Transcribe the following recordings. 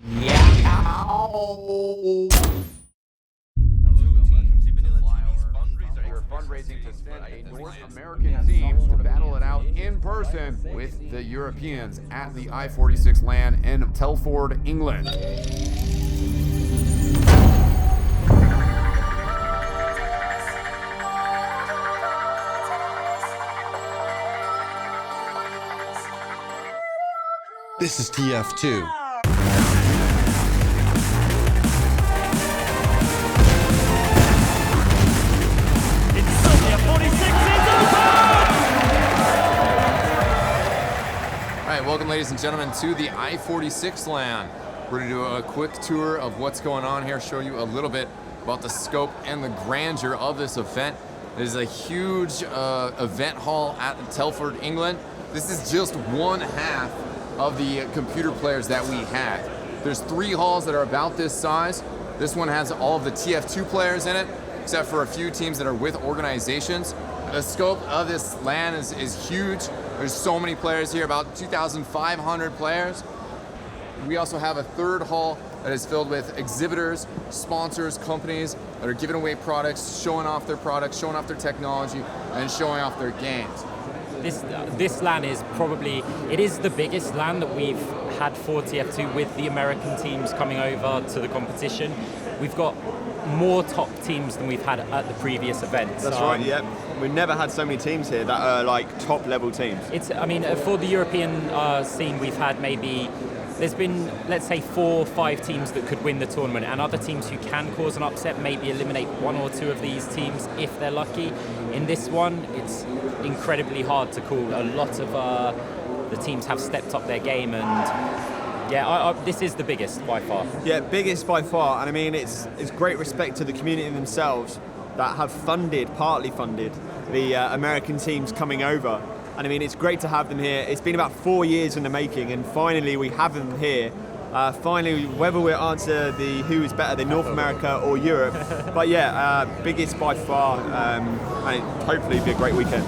We're fundraising to send a North American team to battle it out in person with the Europeans at the I-46 LAN in Telford, England. This is TF2. Welcome, ladies and gentlemen, to the I-46 LAN. We're going to do a quick tour of what's going on here, show you a little bit about the scope and the grandeur of this event. It is a huge event hall at Telford, England. This is just one half of the computer players that we had. There's 3 halls that are about this size. This one has all of the TF2 players in it, except for a few teams that are with organizations. The scope of this LAN is huge. There's so many players here, about 2,500 players. We also have a third hall that is filled with exhibitors, sponsors, companies that are giving away products, showing off their products, showing off their technology, and showing off their games. This LAN is probably, it is the biggest LAN that we've had for TF2 with the American teams coming over to the competition. We've got more top teams than we've had at the previous events. That's right, yeah. We've never had so many teams here that are like top level teams. I mean, for the European scene, we've had there's been, let's say, 4 or 5 teams that could win the tournament, and other teams who can cause an upset, maybe eliminate 1 or 2 of these teams if they're lucky. In this one, it's incredibly hard to call. A lot of the teams have stepped up their game, and yeah, this is the biggest by far. Yeah, biggest by far, and I mean, it's great respect to the community themselves that have partly funded the American teams coming over. And I mean, it's great to have them here. It's been about 4 years in the making, and finally we have them here. Finally, whether we answer the who is better than North America or Europe, but yeah, biggest by far, and hopefully be a great weekend.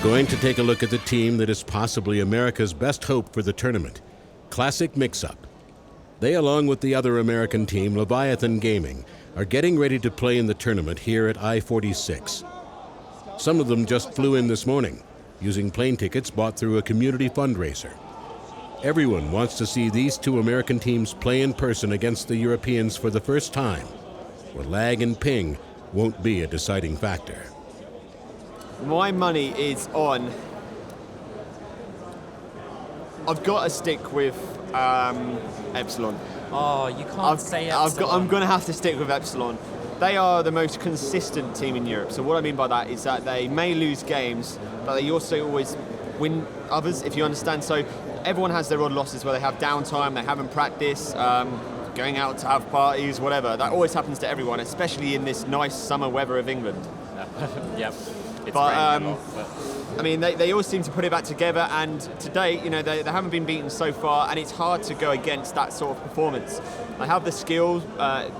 Going to take a look at the team that is possibly America's best hope for the tournament, Classic Mix-Up. They, along with the other American team, Leviathan Gaming, are getting ready to play in the tournament here at I-46. Some of them just flew in this morning, using plane tickets bought through a community fundraiser. Everyone wants to see these 2 American teams play in person against the Europeans for the first time, where lag and ping won't be a deciding factor. My money is on. I've got to stick with Epsilon. Oh, you can't say Epsilon. I'm going to have to stick with Epsilon. They are the most consistent team in Europe. So what I mean by that is that they may lose games, but they also always win others, if you understand. So everyone has their odd losses where they have downtime, they haven't practiced, going out to have parties, whatever. That always happens to everyone, especially in this nice summer weather of England. Yep. But I mean, they always seem to put it back together, and to date, you know, they haven't been beaten so far, and it's hard to go against that sort of performance. They have the skill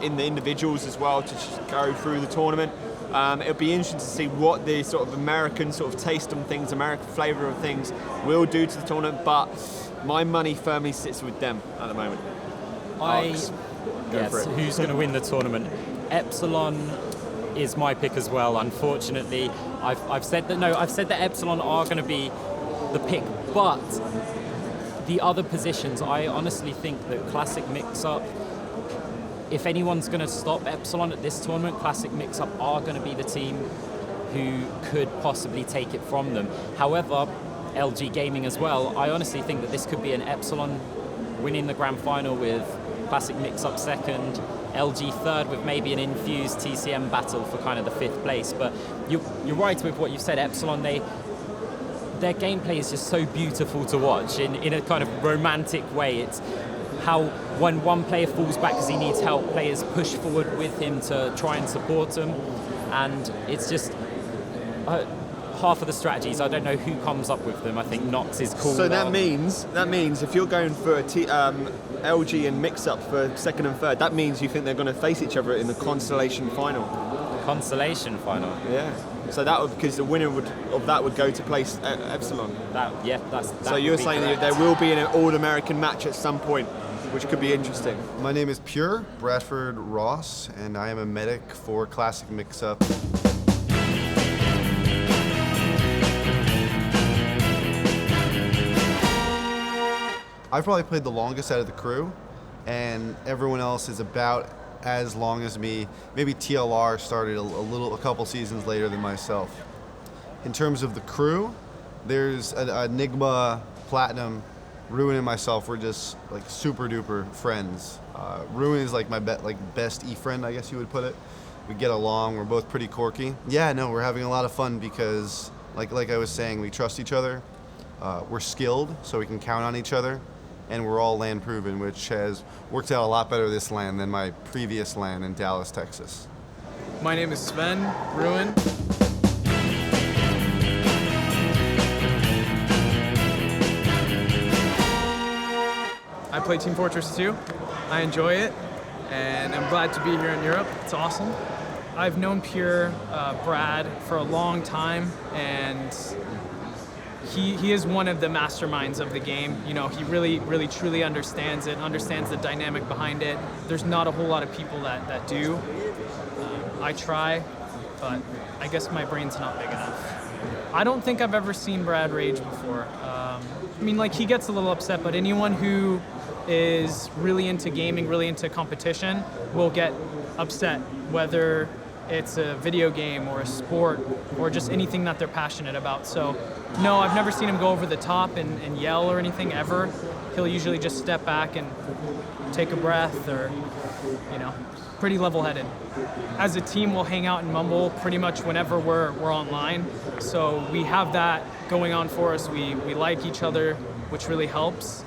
in the individuals as well to just go through the tournament. It'll be interesting to see what the sort of American sort of taste on things, American flavour of things will do to the tournament, but my money firmly sits with them at the moment. Who's going to win the tournament? Epsilon is my pick as well. Unfortunately, I've said that Epsilon are going to be the pick, but the other positions, I honestly think that Classic Mix-Up, if anyone's going to stop Epsilon at this tournament, Classic Mix-Up are going to be the team who could possibly take it from them. However, LG Gaming as well, I honestly think that this could be an Epsilon winning the grand final with Classic Mix-Up second, LG third with maybe an infused TCM battle for kind of the 5th place. But you're right with what you said. Epsilon, their gameplay is just so beautiful to watch in a kind of romantic way. It's how when one player falls back because he needs help, players push forward with him to try and support him. And it's just half of the strategies, I don't know who comes up with them. I think Nox is cool. So that means if you're going for a LG and mix-up for second and third, that means you think they're going to face each other in the consolation final. Consolation final. Yeah. So that would, because the winner of that would go to place Epsilon. So you're saying that there will be an All-American match at some point, which could be interesting. My name is Pure Bradford Ross, and I am a medic for Classic Mix-Up. I've probably played the longest out of the crew, and everyone else is about as long as me. Maybe TLR started a couple seasons later than myself. In terms of the crew, there's Enigma, Platinum, Ruin, and myself. We're just like super duper friends. Ruin is like my best e-friend, I guess you would put it. We get along. We're both pretty quirky. Yeah, no, we're having a lot of fun because, like I was saying, we trust each other. We're skilled, so we can count on each other. And we're all land proven, which has worked out a lot better this LAN than my previous LAN in Dallas, Texas. My name is Sven Ruin. I play Team Fortress 2. I enjoy it, and I'm glad to be here in Europe. It's awesome. I've known Pure Brad for a long time, and he is one of the masterminds of the game. You know, he really, really, truly understands it, understands the dynamic behind it. There's not a whole lot of people that do. I try, but I guess my brain's not big enough. I don't think I've ever seen Brad rage before. I mean, like, he gets a little upset, but anyone who is really into gaming, really into competition, will get upset, whether it's a video game or a sport or just anything that they're passionate about. So no, I've never seen him go over the top and yell or anything ever. He'll usually just step back and take a breath, or, you know, pretty level-headed. As a team, we'll hang out and mumble pretty much whenever we're online. So we have that going on for us. We like each other, which really helps.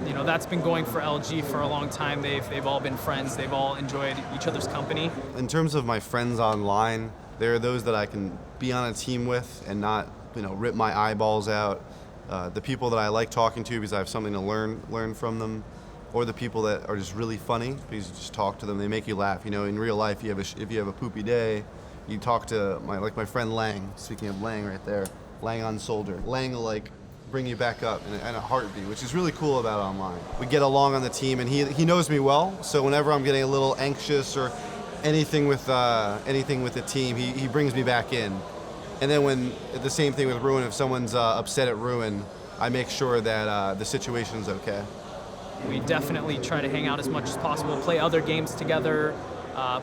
You know, that's been going for LG for a long time. They've all been friends. They've all enjoyed each other's company. In terms of my friends online, there are those that I can be on a team with and not, rip my eyeballs out. The people that I like talking to because I have something to learn from them, or the people that are just really funny because you just talk to them. They make you laugh. You know, in real life, if you have a poopy day, you talk to my friend Lang. Speaking of Lang, right there, Lang on Soldier. Lang will bring you back up in a heartbeat, which is really cool about online. We get along on the team, and he knows me well. So whenever I'm getting a little anxious or anything with the team, he brings me back in. And then the same thing with Ruin, if someone's upset at Ruin, I make sure that the situation's okay. We definitely try to hang out as much as possible, play other games together,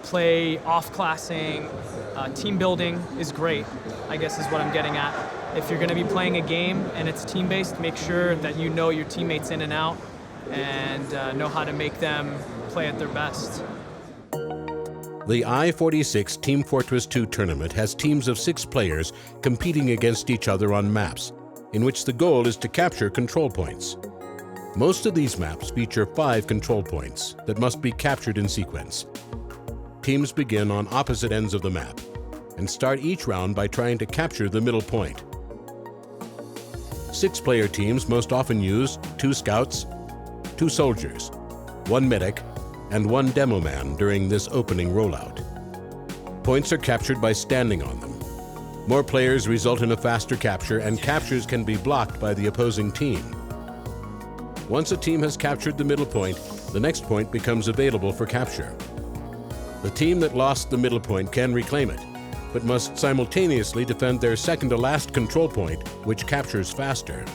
play off-classing. Team building is great, I guess is what I'm getting at. If you're going to be playing a game and it's team-based, make sure that you know your teammates in and out and know how to make them play at their best. The I-46 Team Fortress 2 tournament has teams of 6 players competing against each other on maps, in which the goal is to capture control points. Most of these maps feature 5 control points that must be captured in sequence. Teams begin on opposite ends of the map and start each round by trying to capture the middle point. 6-player teams most often use 2 scouts, 2 soldiers, 1 medic, and 1 demo man during this opening rollout. Points are captured by standing on them. More players result in a faster capture, and captures can be blocked by the opposing team. Once a team has captured the middle point, the next point becomes available for capture. The team that lost the middle point can reclaim it, but must simultaneously defend their second-to-last control point, which captures faster.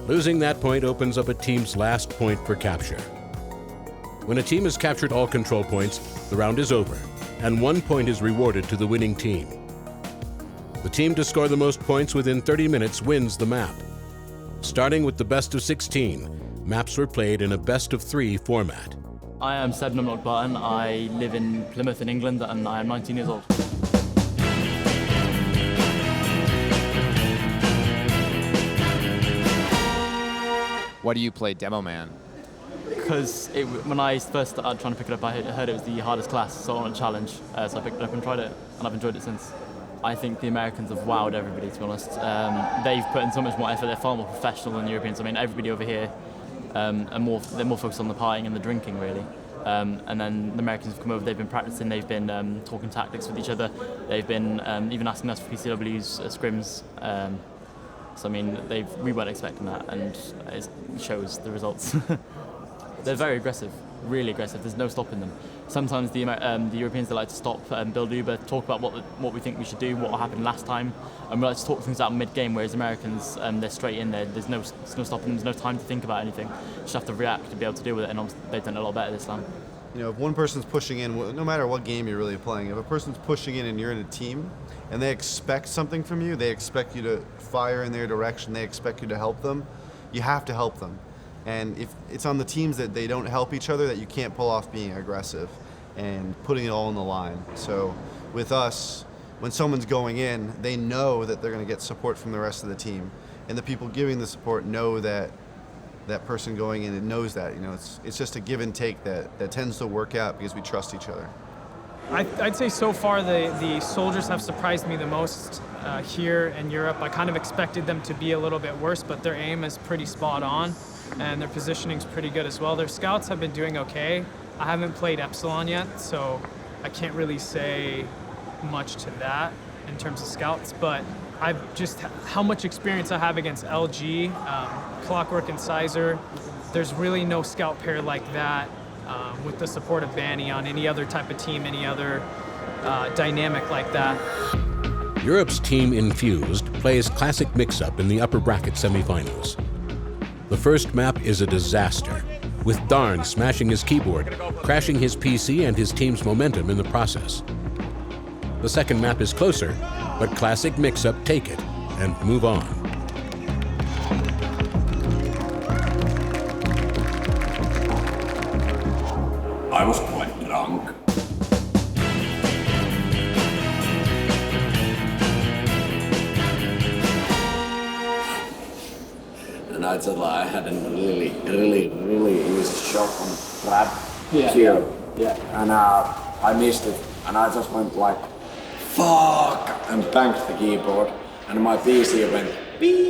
Losing that point opens up a team's last point for capture. When a team has captured all control points, the round is over, and 1 point is rewarded to the winning team. The team to score the most points within 30 minutes wins the map. Starting with the best of 16, maps were played in a best-of-3 format. I am Seb Numlock Barton. I live in Plymouth in England, and I am 19 years old. Why do you play Demo Man? because when I first started trying to pick it up, I heard it was the hardest class, so I wanted a challenge. So I picked it up and tried it, and I've enjoyed it since. I think the Americans have wowed everybody, to be honest. They've put in so much more effort. They're far more professional than the Europeans. I mean, everybody over here they're more focused on the partying and the drinking, really. And then the Americans have come over. They've been practicing. They've been talking tactics with each other. They've been even asking us for PCWs, scrims. So I mean, we weren't expecting that, and it shows the results. They're very aggressive, really aggressive. There's no stopping them. Sometimes the Europeans, they like to stop and build Uber, talk about what we think we should do, what happened last time, and we like to talk things out mid-game, whereas Americans, they're straight in there. There's no stopping them, there's no time to think about anything. You just have to react to be able to deal with it, and they've done it a lot better this time. You know, if one person's pushing in, no matter what game you're really playing, if a person's pushing in and you're in a team and they expect something from you, they expect you to fire in their direction, they expect you to help them, you have to help them. And if it's on the teams that they don't help each other, that you can't pull off being aggressive and putting it all on the line. So with us, when someone's going in, they know that they're going to get support from the rest of the team. And the people giving the support know that that person going in, it knows that. You know, it's just a give and take that tends to work out because we trust each other. I'd say so far the soldiers have surprised me the most here in Europe. I kind of expected them to be a little bit worse, but their aim is pretty spot on, and their positioning's pretty good as well. Their scouts have been doing okay. I haven't played Epsilon yet, so I can't really say much to that in terms of scouts, but I've just how much experience I have against LG, Clockwork and Sizer. There's really no scout pair like that with the support of Banny on any other type of team, any other dynamic like that. Europe's team Infused plays classic mix-up in the upper bracket semifinals. The first map is a disaster, with Darn smashing his keyboard, crashing his PC and his team's momentum in the process. The second map is closer, but classic mix-up take it and move on. I was quite drunk. And I thought I had a really easy shot on Brad here. Yeah. And I missed it. And I just went like, fuck! And banged the keyboard. And my PC went beep.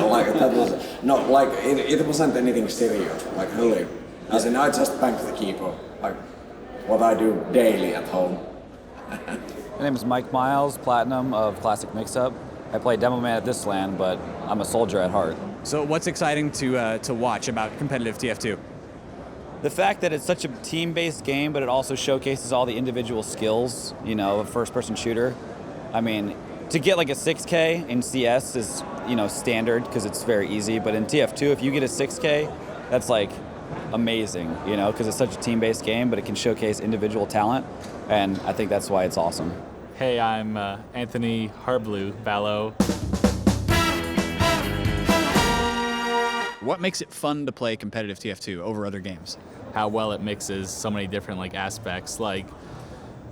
Like that was not like it wasn't anything serious. Like really, as in I just banged the keyboard, like what I do daily at home. My name is Mike Miles, Platinum of Classic Mix-Up. I play Demo Man at this LAN, but I'm a soldier at heart. So what's exciting to watch about competitive TF2? The fact that it's such a team-based game, but it also showcases all the individual skills, you know, of a first-person shooter. I mean, to get like a 6K in CS is, you know, standard because it's very easy, but in TF2, if you get a 6K, that's like amazing, you know, because it's such a team-based game, but it can showcase individual talent, and I think that's why it's awesome. Hey, I'm Anthony Harblu, Valo. What makes it fun to play competitive TF2 over other games? How well it mixes so many different like aspects, like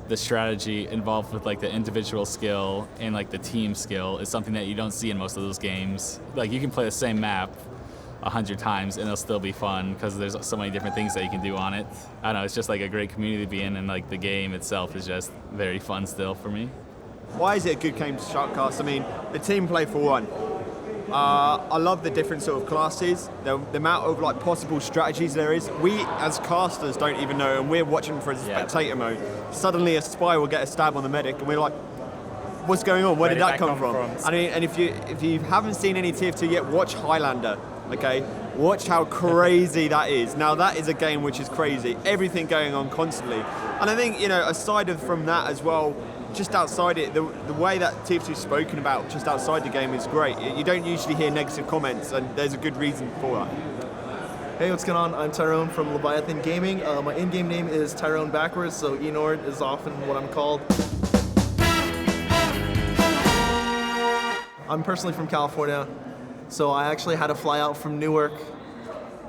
the strategy involved with like the individual skill and like the team skill is something that you don't see in most of those games. Like you can play the same map 100 times and it'll still be fun because there's so many different things that you can do on it. I don't know, it's just like a great community to be in, and like the game itself is just very fun still for me. Why is it a good game to shoutcast? I mean, the team play for one. I love the different sort of classes, the amount of like possible strategies there is. We as casters don't even know, and we're watching for a spectator mode. Suddenly a spy will get a stab on the medic and we're like, what's going on? Where did that come from? I mean, and if you haven't seen any TF2 yet, watch Highlander, okay? Watch how crazy that is. Now that is a game which is crazy. Everything going on constantly. And I think, you know, aside from that as well, just outside it, the way that TF2 is spoken about just outside the game is great. You don't usually hear negative comments, and there's a good reason for that. Hey, what's going on? I'm Tyrone from Leviathan Gaming. My in-game name is Tyrone backwards, so Enord is often what I'm called. I'm personally from California, so I actually had to fly out from Newark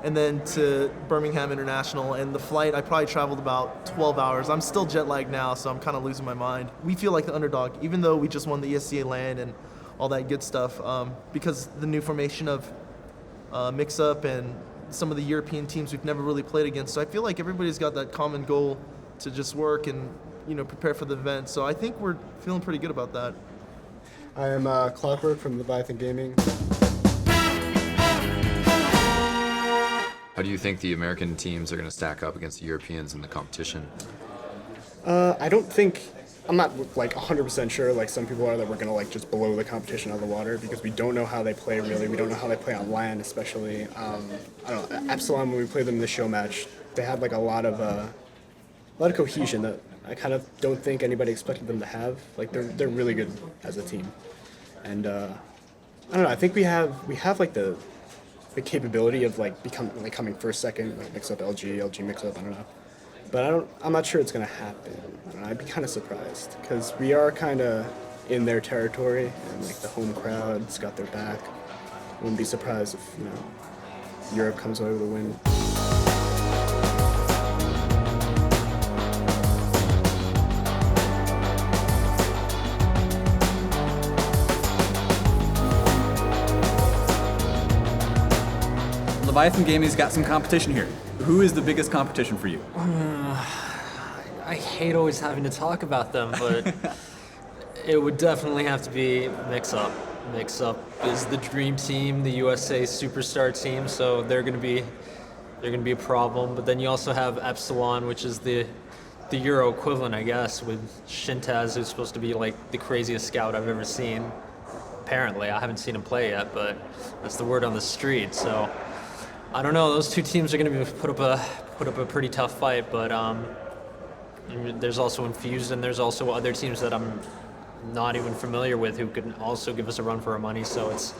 and then to Birmingham International, and the flight, I probably traveled about 12 hours. I'm still jet lagged now, so I'm kind of losing my mind. We feel like the underdog, even though we just won the ESCA LAN and all that good stuff, because the new formation of mix-up and some of the European teams we've never really played against. So I feel like everybody's got that common goal to just work and prepare for the event. So I think we're feeling pretty good about that. I am Clockwork from Leviathan Gaming. How do you think the American teams are going to stack up against the Europeans in the competition? I'm not like 100% sure like some people are that we're going to like just blow the competition out of the water because we don't know how they play really. We don't know how they play on land especially. I don't know, Epsilon, when we played them in the show match, they had like a lot of cohesion that I kind of don't think anybody expected them to have. Like they're really good as a team. And I don't know, I think we have like the capability of like coming first, second, like mix up LG mix up, I don't know. But I'm not sure it's going to happen. I don't know, I'd be kind of surprised because we are kind of in their territory and like the home crowd's got their back. Wouldn't be surprised if Europe comes away with a win. Leviathan Gaming's got some competition here. Who is the biggest competition for you? I hate always having to talk about them, but it would definitely have to be Mix-Up. Mix-Up is the dream team, the USA superstar team, so they're gonna be a problem. But then you also have Epsilon, which is the Euro equivalent, I guess, with Shintaz, who's supposed to be like the craziest scout I've ever seen. Apparently, I haven't seen him play yet, but that's the word on the street. So I don't know. Those two teams are going to put up a pretty tough fight, but there's also Infused, and there's also other teams that I'm not even familiar with who could also give us a run for our money. So it's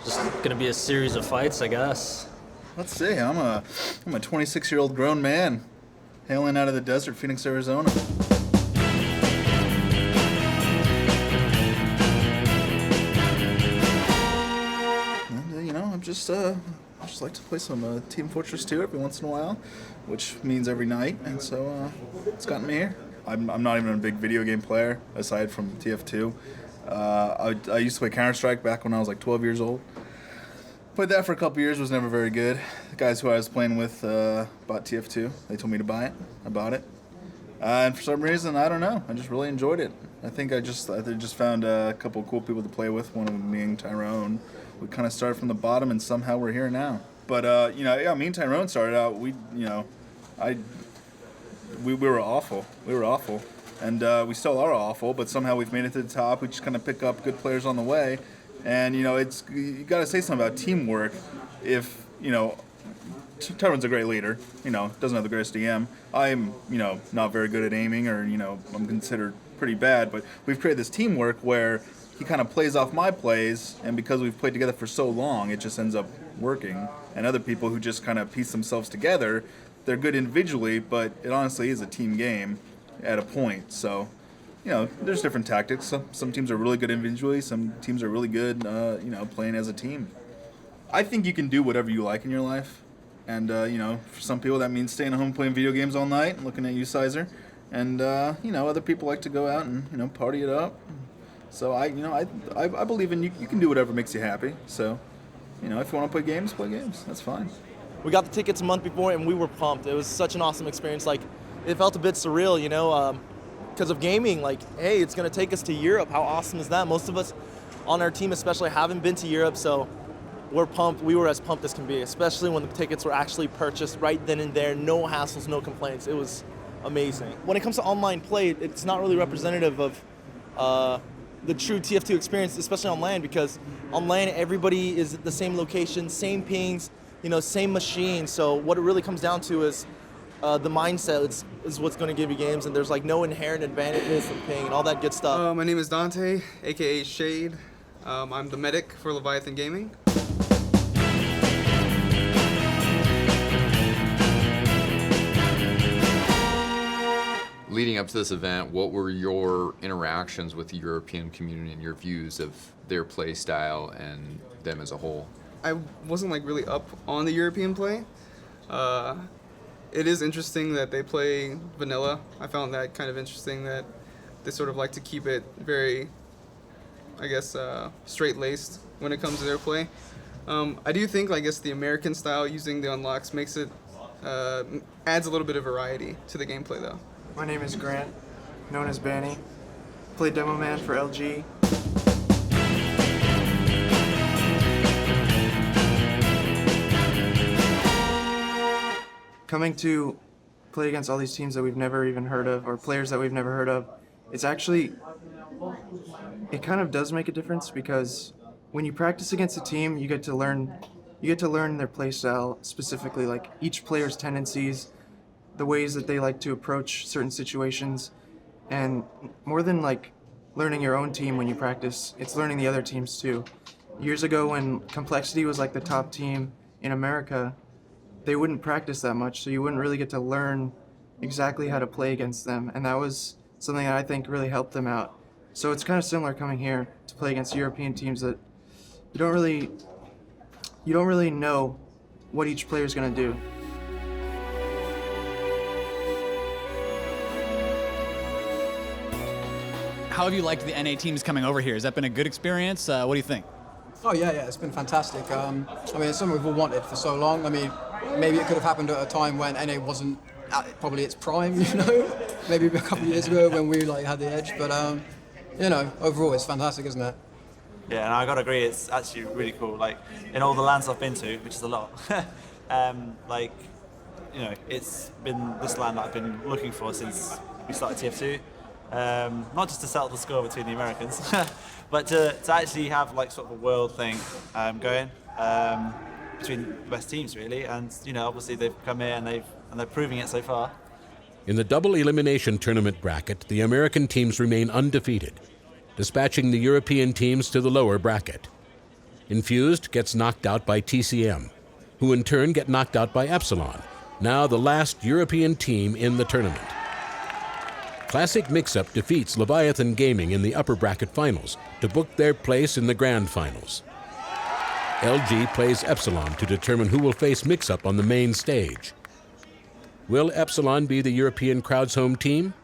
just going to be a series of fights, I guess. Let's see. I'm a 26-year-old grown man, hailing out of the desert, Phoenix, Arizona. And, I just like to play some Team Fortress 2 every once in a while, which means every night, and so it's gotten me here. I'm not even a big video game player, aside from TF2. I used to play Counter-Strike back when I was like 12 years old. Played that for a couple years, was never very good. The guys who I was playing with bought TF2. They told me to buy it. I bought it. And for some reason, I don't know, I just really enjoyed it. I think I just found a couple of cool people to play with, one of them being Tyrone. We kind of started from the bottom, and somehow we're here now. But me and Tyrone started out. We were awful. We were awful, and we still are awful. But somehow we've made it to the top. We just kind of pick up good players on the way, and you got to say something about teamwork. If Tyrone's a great leader. Doesn't have the greatest DM. I'm not very good at aiming, or I'm considered pretty bad. But we've created this teamwork where he kind of plays off my plays, and because we've played together for so long, it just ends up working. And other people who just kind of piece themselves together, they're good individually, but it honestly is a team game at a point. So, there's different tactics. Some teams are really good individually. Some teams are really good, playing as a team. I think you can do whatever you like in your life. And, for some people that means staying at home playing video games all night and looking at you, Sizer. And, other people like to go out and, party it up. So I believe in you can do whatever makes you happy. So, if you want to play games, That's fine. We got the tickets a month before, and we were pumped. It was such an awesome experience. Like, it felt a bit surreal, because of gaming. Like, hey, it's going to take us to Europe. How awesome is that? Most of us on our team especially haven't been to Europe, so we're pumped. We were as pumped as can be, especially when the tickets were actually purchased right then and there. No hassles, no complaints. It was amazing. When it comes to online play, it's not really representative of the true TF2 experience, especially on LAN, because on LAN, everybody is at the same location, same pings, same machine. So what it really comes down to is the mindset is what's going to give you games, and there's like no inherent advantages from ping and all that good stuff. My name is Dante, aka Shade. I'm the medic for Leviathan Gaming. Leading up to this event, what were your interactions with the European community and your views of their play style and them as a whole? I wasn't really up on the European play. It is interesting that they play vanilla. I found that kind of interesting that they sort of like to keep it very, straight-laced when it comes to their play. I do think, I guess, the American style using the unlocks makes it, adds a little bit of variety to the gameplay, though. My name is Grant, known as Banny. Play Demo Man for LG. Coming to play against all these teams that we've never even heard of, or players that we've never heard of, it kind of does make a difference, because when you practice against a team, you get to learn their play style, specifically like each player's tendencies, the ways that they like to approach certain situations, and more than like learning your own team when you practice, it's learning the other teams too. Years ago, when Complexity was like the top team in America, they wouldn't practice that much, so you wouldn't really get to learn exactly how to play against them, and that was something that I think really helped them out. So it's kind of similar coming here to play against European teams that you don't really know what each player is going to do. How have you liked the NA teams coming over here? Has that been a good experience? What do you think? Oh yeah, it's been fantastic. I mean, it's something we've all wanted for so long. I mean, maybe it could have happened at a time when NA wasn't at probably its prime, maybe a couple of years ago when we had the edge. But overall it's fantastic, isn't it? Yeah, and I gotta agree, it's actually really cool. In all the lands I've been to, which is a lot, it's been this land that I've been looking for since we started TF2. Not just to settle the score between the Americans, but to actually have sort of a world thing going between the best teams, really. And obviously they've come here and they're proving it so far. In the double elimination tournament bracket, the American teams remain undefeated, dispatching the European teams to the lower bracket. Infused gets knocked out by TCM, who in turn get knocked out by Epsilon, now the last European team in the tournament. Classic Mix-Up defeats Leviathan Gaming in the upper bracket finals to book their place in the grand finals. LG plays Epsilon to determine who will face Mix-Up on the main stage. Will Epsilon be the European crowd's home team,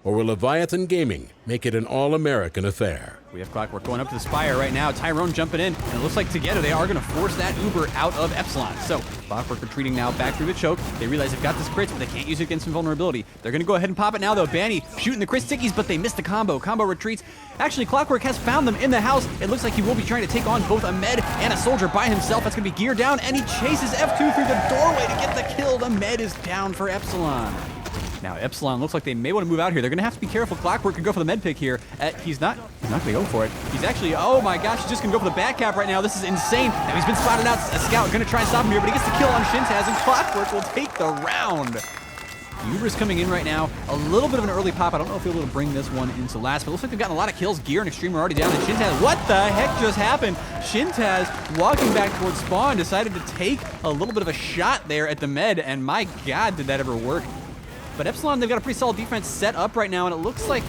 or will Leviathan Gaming make it an all-American affair? We have Clockwork going up to the Spire right now. Tyrone jumping in, and it looks like together they are going to force that Uber out of Epsilon. So Clockwork retreating now back through the choke. They realize they've got this crit, but they can't use it against some vulnerability. They're going to go ahead and pop it now, though. Banny shooting the crit stickies, but they missed the combo. Combo retreats. Actually, Clockwork has found them in the house. It looks like he will be trying to take on both a med and a soldier by himself. That's going to be gear down, and he chases F2 through the doorway to get the kill. The med is down for Epsilon. Now, Epsilon looks like they may want to move out here. They're going to have to be careful. Clockwork could go for the med pick here. He's not going to go for it. He's actually, oh my gosh, he's just going to go for the back cap right now. This is insane. Now, he's been spotted out. A scout going to try and stop him here, but he gets the kill on Shintaz, and Clockwork will take the round. Uber's coming in right now. A little bit of an early pop. I don't know if he'll be able to bring this one into last, but it looks like they've gotten a lot of kills. Gear and Extreme are already down, and Shintaz, what the heck just happened? Shintaz, walking back towards spawn, decided to take a little bit of a shot there at the med, and my god, did that ever work. But Epsilon, they've got a pretty solid defense set up right now, and it looks like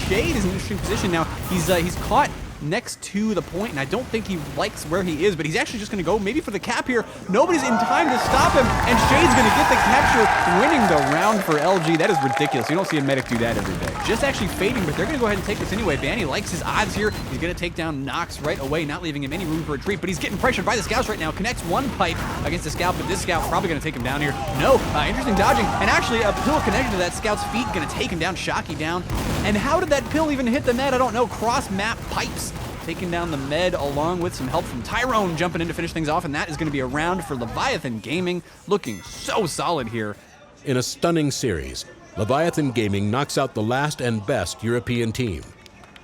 Shade is in an interesting position now. He's caught next to the point, and I don't think he likes where he is, but he's actually just going to go maybe for the cap here. Nobody's in time to stop him, and Shade's going to get the capture, winning the round for LG. That is ridiculous. You don't see a medic do that every day. Just actually fading, but they're going to go ahead and take this anyway. Banny likes his odds here. He's going to take down Nox right away, not leaving him any room for retreat, but he's getting pressured by the scouts right now. Connects one pipe against the scout, but this scout probably going to take him down here. No, interesting dodging, and actually a pill connected to that scout's feet, going to take him down, Shocky down. And how did that pill even hit the med? I don't know. Cross map pipes taking down the med, along with some help from Tyrone jumping in to finish things off, and that is going to be a round for Leviathan Gaming, looking so solid here. In a stunning series, Leviathan Gaming knocks out the last and best European team.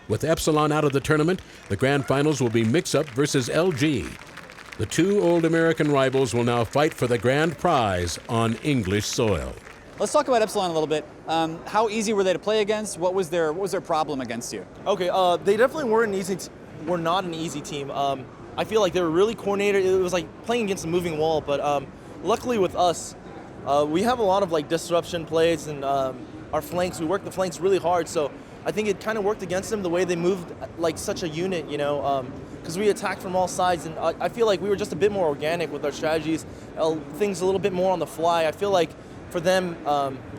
With Epsilon out of the tournament, the grand finals will be Mix-Up versus LG. The two old American rivals will now fight for the grand prize on English soil. Let's talk about Epsilon a little bit. How easy were they to play against? What was their problem against you? Okay, they definitely weren't were not an easy team. I feel like they were really coordinated. It was like playing against a moving wall, but luckily with us, we have a lot of disruption plays, and our flanks, we work the flanks really hard, so I think it kind of worked against them the way they moved like such a unit, because we attacked from all sides, and I feel like we were just a bit more organic with our strategies, things a little bit more on the fly. I feel like for them,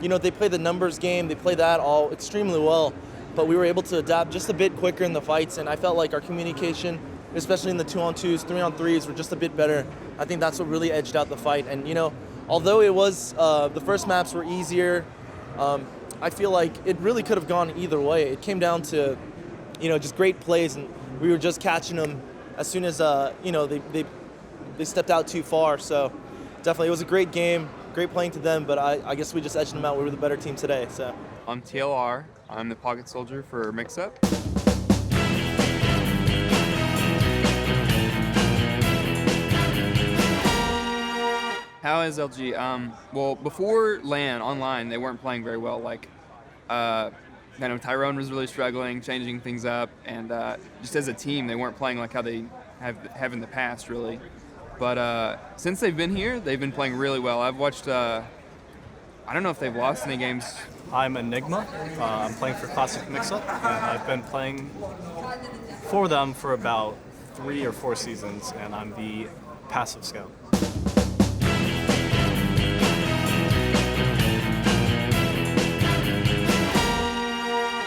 they play the numbers game, they play that all extremely well, but we were able to adapt just a bit quicker in the fights, and I felt like our communication especially in the 2-on-2s, 3-on-3s, were just a bit better. I think that's what really edged out the fight. And, you know, although it was, the first maps were easier, I feel like it really could have gone either way. It came down to, you know, just great plays, and we were just catching them as soon as, you know, they stepped out too far. So definitely, it was a great game, great playing to them, but I guess we just edged them out. We were the better team today, so. I'm TLR. I'm the pocket soldier for Mix-Up. How is LG? Well, before LAN, online, they weren't playing very well. Like, I know Tyrone was really struggling, changing things up, and just as a team, they weren't playing like how they have in the past, really. But since they've been here, they've been playing really well. I've watched, I don't know if they've lost any games. I'm Enigma. I'm playing for Classic Mix-Up, and I've been playing for them for about 3 or 4 seasons, and I'm the passive scout.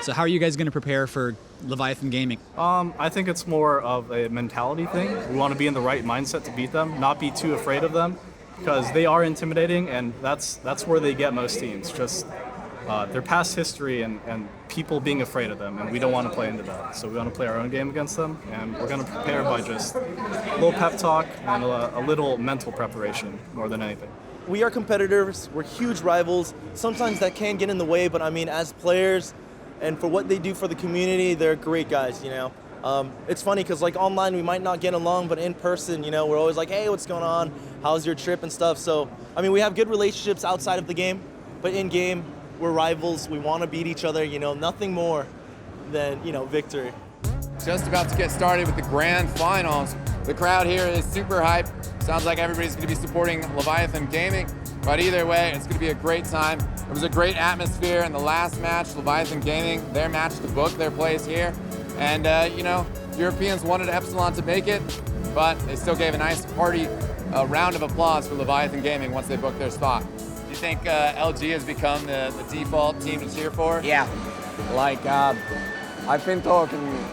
So how are you guys going to prepare for Leviathan Gaming? I think it's more of a mentality thing. We want to be in the right mindset to beat them, not be too afraid of them, because they are intimidating, and that's where they get most teams. Just their past history and people being afraid of them, and we don't want to play into that. So we want to play our own game against them, and we're going to prepare by just a little pep talk and a little mental preparation more than anything. We are competitors. We're huge rivals. Sometimes that can get in the way, but I mean, as players, and for what they do for the community, they're great guys, you know. It's funny because like online we might not get along, but in person, you know, we're always like, hey, what's going on? How's your trip and stuff? So, I mean, we have good relationships outside of the game, but in game, we're rivals. We want to beat each other, you know, nothing more than, you know, victory. Just about to get started with the grand finals. The crowd here is super hyped. Sounds like everybody's going to be supporting Leviathan Gaming. But either way, it's going to be a great time. It was a great atmosphere in the last match. Leviathan Gaming, their match to book their place here. And, you know, Europeans wanted Epsilon to make it, but they still gave a nice hearty round of applause for Leviathan Gaming once they booked their spot. Do you think LG has become the default team to cheer for? Yeah. Like, I've been talking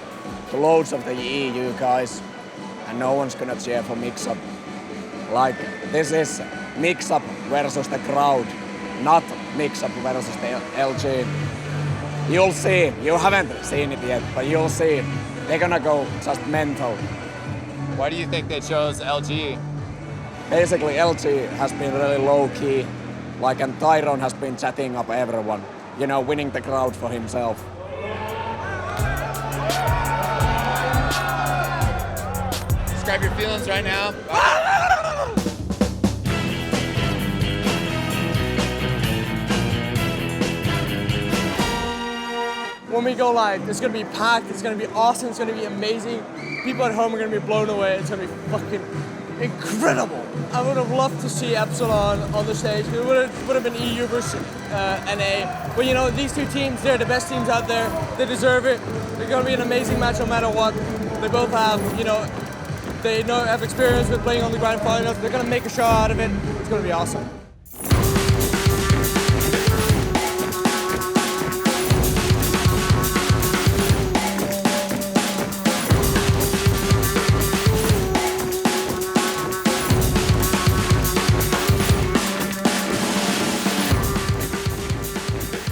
to loads of the EU guys, and no one's gonna cheer for Mix-Up. Like, this is Mix-Up versus the crowd, not Mix-Up versus the LG. You'll see. You haven't seen it yet, but you'll see. They're gonna go just mental. Why do you think they chose LG? Basically, LG has been really low-key, like, and Tyrone has been chatting up everyone, you know, winning the crowd for himself. Describe your feelings right now. When we go live, it's gonna be packed, it's gonna be awesome, it's gonna be amazing. People at home are gonna be blown away, it's gonna be fucking incredible. I would have loved to see Epsilon on the stage. It would have been EU versus NA. But you know, these two teams, they're the best teams out there. They deserve it. They're gonna be an amazing match no matter what. They both have, you know, have experience with playing on the grand finals. They're gonna make a show out of it. It's gonna be awesome.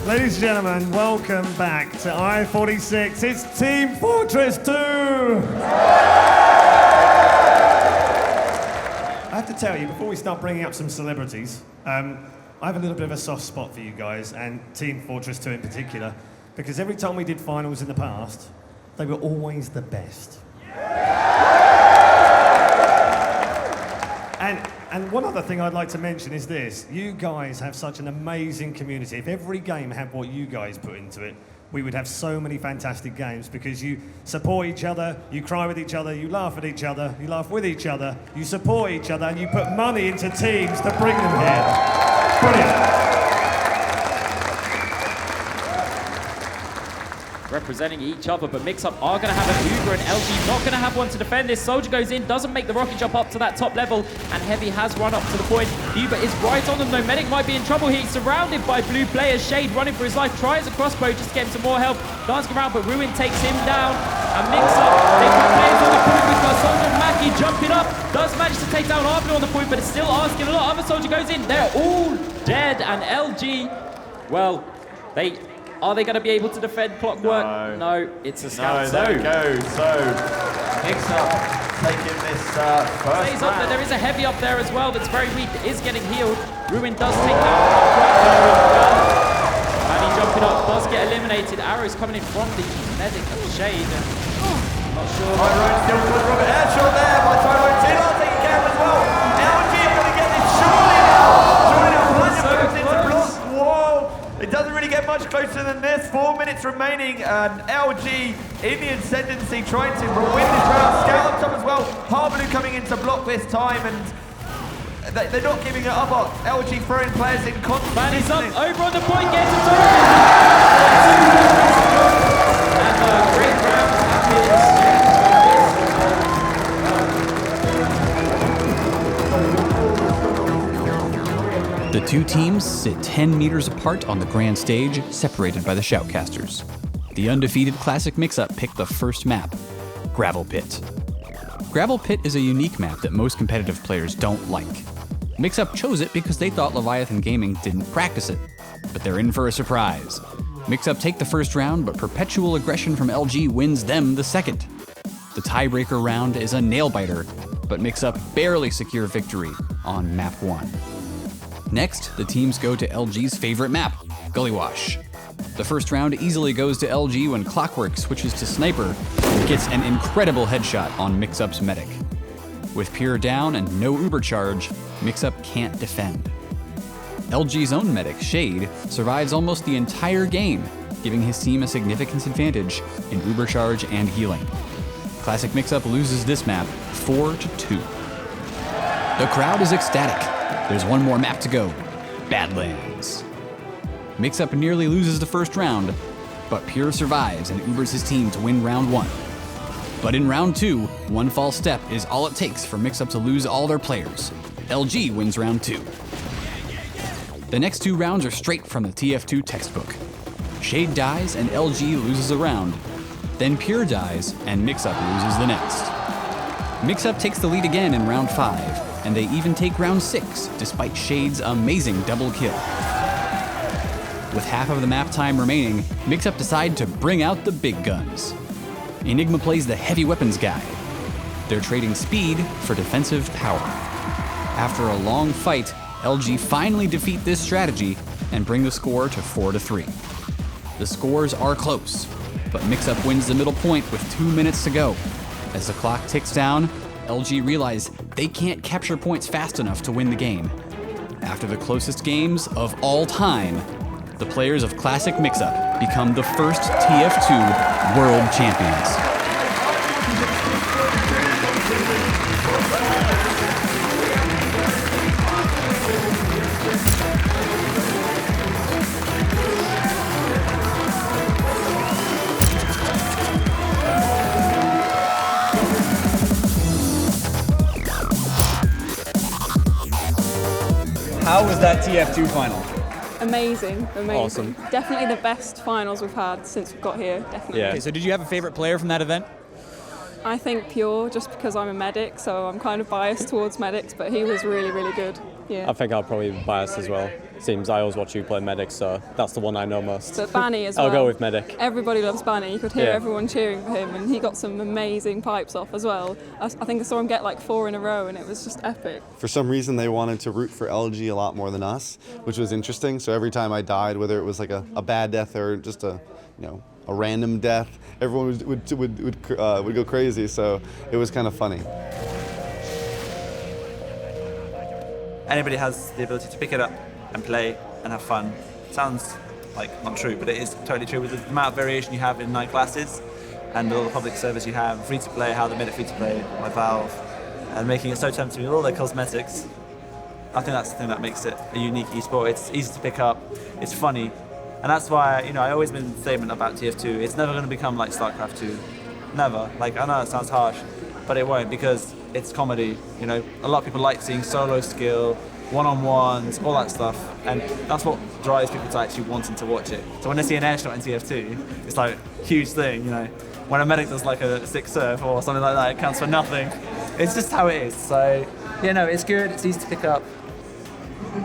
Ladies and gentlemen, welcome back to I-46. It's Team Fortress 2! I have to tell you, before we start bringing up some celebrities, I have a little bit of a soft spot for you guys, and Team Fortress 2 in particular, because every time we did finals in the past, they were always the best. And one other thing I'd like to mention is this. You guys have such an amazing community. If every game had what you guys put into it, we would have so many fantastic games because you support each other, you cry with each other, you laugh at each other, you laugh with each other, you support each other, and you put money into teams to bring them here. Brilliant. Representing each other, but Mix-Up are going to have an Uber, and LG not going to have one to defend this. Soldier goes in, doesn't make the rocket jump up to that top level, and Heavy has run up to the point. Uber is right on them, though. Medic might be in trouble here. He's surrounded by blue players. Shade running for his life, tries a crossbow just to get him some more help. Dancing around, but Ruin takes him down. And Mix-Up, they put players on the point with Soldier and Mackie jumping up. Does manage to take down Arblue on the point, but it's still asking a lot. Other Soldier goes in. They're all dead. And LG, well, are they going to be able to defend Clockwork? No, it's a scout. No, there it goes. So, Mix-Up taking this first Stays up there. round. There is a heavy up there as well that's very weak. Is getting healed. Ruin does take down Clockwork very well. And he jumping up does get eliminated. Arrows coming in from the medic of Shade. And not sure. Tyrone still good. Robert Airshaw there by Tyrone. T-Lar taking care of as well. LG are going to get this surely now. Surely now. Blender goes into block. Whoa. It doesn't really get much closer than this. 4 minutes remaining. And LG in the ascendancy trying to win this round. Scout up top as well. Harblue coming into block this time. And they're not giving it up. LG throwing players in constantly. Manny's up over on the point. Gets him through. And a great round happens. The two teams sit 10 meters apart on the grand stage, separated by the shoutcasters. The undefeated Classic Mix-Up picked the first map, Gravel Pit. Gravel Pit is a unique map that most competitive players don't like. Mix-Up chose it because they thought Leviathan Gaming didn't practice it, but they're in for a surprise. Mix-Up take the first round, but perpetual aggression from LG wins them the second. The tiebreaker round is a nail-biter, but Mix-Up barely secure victory on map 1. Next, the teams go to LG's favorite map, Gully Wash. The first round easily goes to LG when Clockwork switches to Sniper and gets an incredible headshot on Mix-Up's medic. With Pure down and no Uber charge, Mix-Up can't defend. LG's own medic, Shade, survives almost the entire game, giving his team a significant advantage in Uber charge and healing. Classic Mix-Up loses this map 4-2. The crowd is ecstatic. There's one more map to go, Badlands. Mix-Up nearly loses the first round, but Pure survives and Ubers his team to win round 1. But in round 2, one false step is all it takes for Mix-Up to lose all their players. LG wins round 2. The next 2 rounds are straight from the TF2 textbook. Shade dies and LG loses a round. Then Pure dies and Mix-Up loses the next. Mix-Up takes the lead again in round 5. And they even take round 6, despite Shade's amazing double kill. With half of the map time remaining, Mix-Up decide to bring out the big guns. Enigma plays the heavy weapons guy. They're trading speed for defensive power. After a long fight, LG finally defeat this strategy and bring the score to 4-3. The scores are close, but Mix-Up wins the middle point with 2 minutes to go. As the clock ticks down, LG realize they can't capture points fast enough to win the game. After the closest games of all time, the players of Classic Mix-Up become the first TF2 World Champions. How was that TF2 final? Amazing. Awesome. Definitely the best finals we've had since we've got here, definitely. Yeah. Okay, so did you have a favorite player from that event? I think Pure, just because I'm a medic, so I'm kind of biased towards medics, but he was really, really good. Yeah. I think I'll probably be biased as well. Seems I always watch you play medic, so that's the one I know most. But Banny as well. I'll go with medic. Everybody loves Banny. You could hear Yeah. everyone cheering for him, and he got some amazing pipes off as well. I think I saw him get like 4 in a row, and it was just epic. For some reason, they wanted to root for LG a lot more than us, which was interesting. So every time I died, whether it was like a bad death or just a random death, everyone would go crazy. So it was kind of funny. Anybody has the ability to pick it up and play and have fun. Sounds like not true, but it is totally true with the amount of variation you have in 9 classes and all the public service you have, free to play, how they made it free to play by Valve, and making it so tempting with all their cosmetics. I think that's the thing that makes it a unique esport. It's easy to pick up, it's funny, and that's why I always been a statement about TF2. It's never going to become like StarCraft 2, never. Like I know it sounds harsh, but it won't because it's comedy. A lot of people like seeing solo skill, one-on-ones, all that stuff, and that's what drives people to actually wanting to watch it. So when they see an airshot in TF2, it's like a huge thing, when a medic does like a sick serve or something like that, it counts for nothing. It's just how it is. So yeah, no, it's good. It's easy to pick up,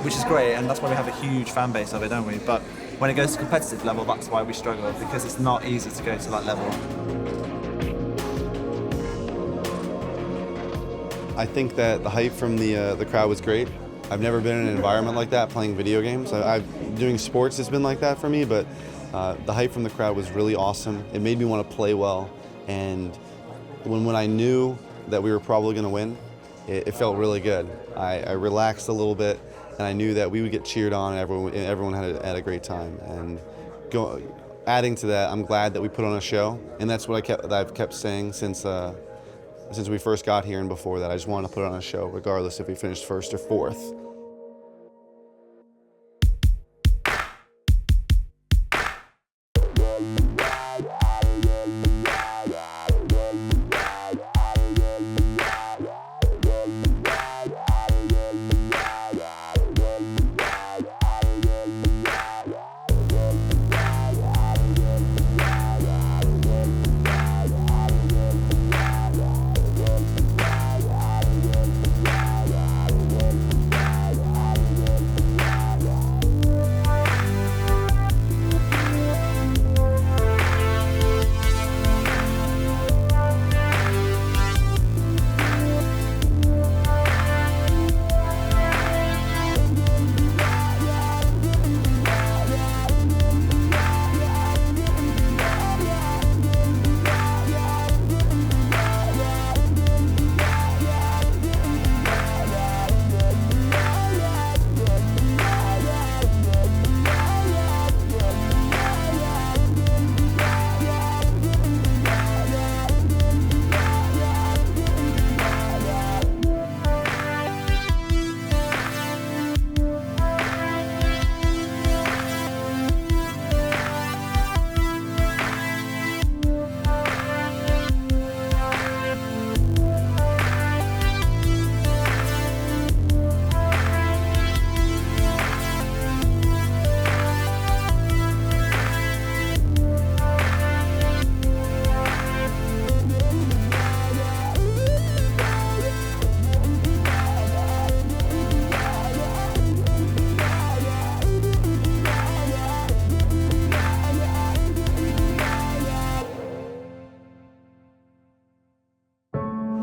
which is great, and that's why we have a huge fan base of it, don't we? But when it goes to competitive level, that's why we struggle, because it's not easy to go to that level. I think that the hype from the crowd was great. I've never been in an environment like that playing video games. Doing sports has been like that for me, but the hype from the crowd was really awesome. It made me want to play well, and when I knew that we were probably going to win, it felt really good. I relaxed a little bit, and I knew that we would get cheered on, and everyone had a great time. And adding to that, I'm glad that we put on a show, and that's what I've kept saying since we first got here and before that. I just wanted to put on a show, regardless if we finished first or fourth.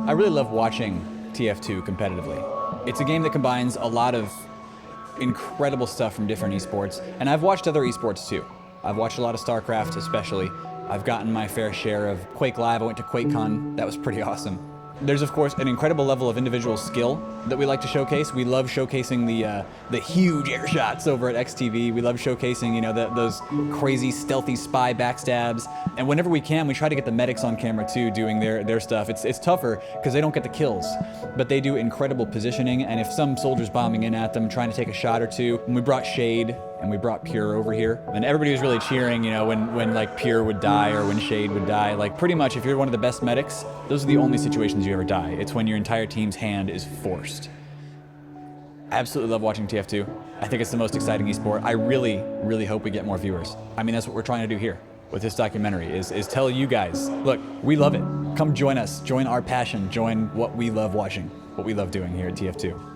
I really love watching TF2 competitively. It's a game that combines a lot of incredible stuff from different esports, and I've watched other esports too. I've watched a lot of StarCraft especially. I've gotten my fair share of Quake Live. I went to QuakeCon. That was pretty awesome. There's of course an incredible level of individual skill that we like to showcase. We love showcasing the huge air shots over at eXtv. We love showcasing, those crazy stealthy spy backstabs. And whenever we can, we try to get the medics on camera too, doing their stuff. It's tougher because they don't get the kills, but they do incredible positioning. And if some soldier's bombing in at them, trying to take a shot or two, and we brought Shade and we brought Pure over here, and everybody was really cheering, when like Pure would die or when Shade would die. Like pretty much, if you're one of the best medics, those are the only situations you ever die. It's when your entire team's hand is forced. I absolutely love watching TF2. I think it's the most exciting esport. I really, really hope we get more viewers. I mean, that's what we're trying to do here with this documentary, is tell you guys, look, we love it. Come join us, join our passion, join what we love watching, what we love doing here at TF2.